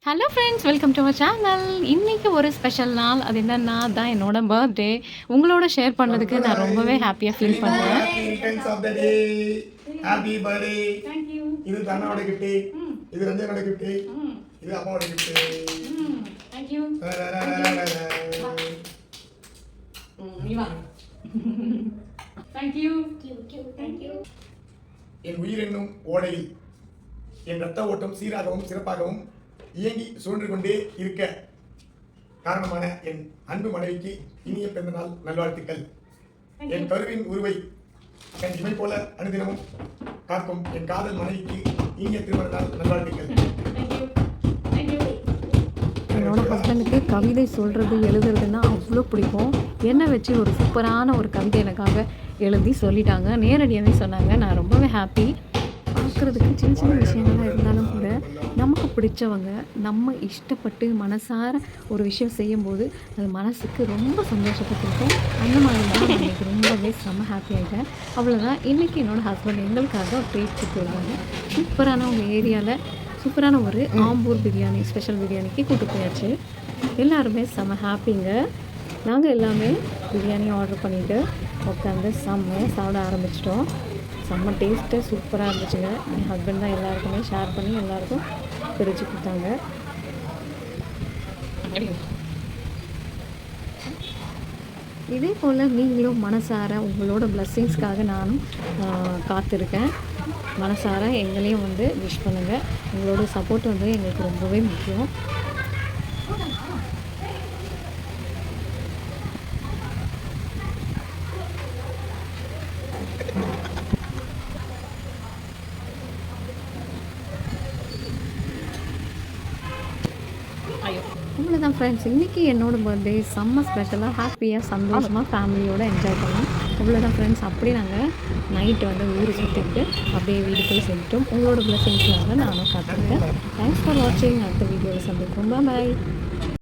Hello friends, welcome to our channel. இன்னைக்கு ஒரு special நாள். அது என்னன்னா தான் என்னோட பர்த்டே. உங்களோட ஷேர் பண்ணுறதுக்கு நான் ரொம்பவே ஹாப்பியாக ஃபீல் பண்ணுறேன். Happy birthday. இது தன்னோட கிஃப்ட், இது ரஞ்சனோட கிஃப்ட், இது அம்மாவோட gift. Thank you. Thank you. Thank you. என் உயிர் என்னும் ஓடையில் என் ரத்த ஓட்டம் சீராகவும் சிறப்பாகவும் இயங்கி சுழன்று கொண்டே இருக்க காரணமான என் அன்பு மனைவிக்கு இனிய பிறந்த நாள் நல்வாழ்த்துக்கள். என் கருவின் உருவை என் இமை போல அனுதினமும் காக்கும் என் காதல் மனைவிக்கு இனிய திருமண நாள் நல்வாழ்த்துக்கள். என்னோட ஹஸ்பண்டுக்கு கவிதை சொல்கிறது எழுதுறதுன்னா அவ்வளோ பிடிக்கும். என்னை வச்சு ஒரு சூப்பரான ஒரு கவிதை எனக்காக எழுதி சொல்லிட்டாங்க. நேரடியாகவே சொன்னாங்க. நான் ரொம்பவே ஹாப்பி. பார்க்குறதுக்கு சின்ன சின்ன விஷயங்கள்லாம் இருந்தாலும் கூட நமக்கு பிடிச்சவங்க நம்ம இஷ்டப்பட்டு மனசார ஒரு விஷயம் செய்யும்போது அது மனசுக்கு ரொம்ப சந்தோஷத்தை கொடுக்கும். அந்த மாதிரி தான் எனக்கு ரொம்பவே செம்ம ஹாப்பி ஆகிட்டேன். அவ்வளோதான். இன்றைக்கி என்னோடய ஹஸ்பண்ட் எங்களுக்காக ஒரு ட்ரீட் கொடுத்துருவாங்க. சூப்பரான உங்கள் ஏரியாவில் சூப்பரான ஒரு ஆம்பூர் பிரியாணி, ஸ்பெஷல் பிரியாணிக்கு கூப்பிட்டு போயாச்சு. எல்லாருமே செம்ம ஹாப்பிங்க. நாங்கள் எல்லாமே பிரியாணி ஆர்டர் பண்ணிவிட்டு உட்காந்து செம்மையாக சாப்பிட ஆரம்பிச்சிட்டோம். செம்ம டேஸ்ட்டு சூப்பராக இருந்துச்சுங்க. என் ஹஸ்பண்ட் தான் எல்லாருக்குமே ஷேர் பண்ணி எல்லாருக்கும் பிரித்து கொடுத்தாங்க. இதே போல் நீங்களும் மனசார உங்களோட பிளஸ்ஸிங்ஸ்க்காக நானும் காத்திருக்கேன். மனசார எங்களையும் விஷ் பண்ணுங்கள். உங்களோட சப்போர்ட் எங்களுக்கு ரொம்பவே முக்கியம். அவ்வளோதான் ஃப்ரெண்ட்ஸ், இன்றைக்கி என்னோடய பர்த்டே செம்ம ஸ்பெஷலாக ஹாப்பியாக சந்தோஷமாக ஃபேமிலியோடு என்ஜாய் பண்ணோம். அவ்வளோதான் ஃப்ரெண்ட்ஸ். அப்படி நாங்கள் நைட்டு ஊர் சுற்றிக்கிட்டு அப்படியே வீட்டுக்குள்ளே செஞ்சுட்டோம். உங்களோட பிளஸிங்ஸ்னால நானும் காத்திருக்கேன். தேங்க்ஸ் ஃபார் வாட்சிங். அடுத்த வீடியோவில் சந்திப்போம். பாய்.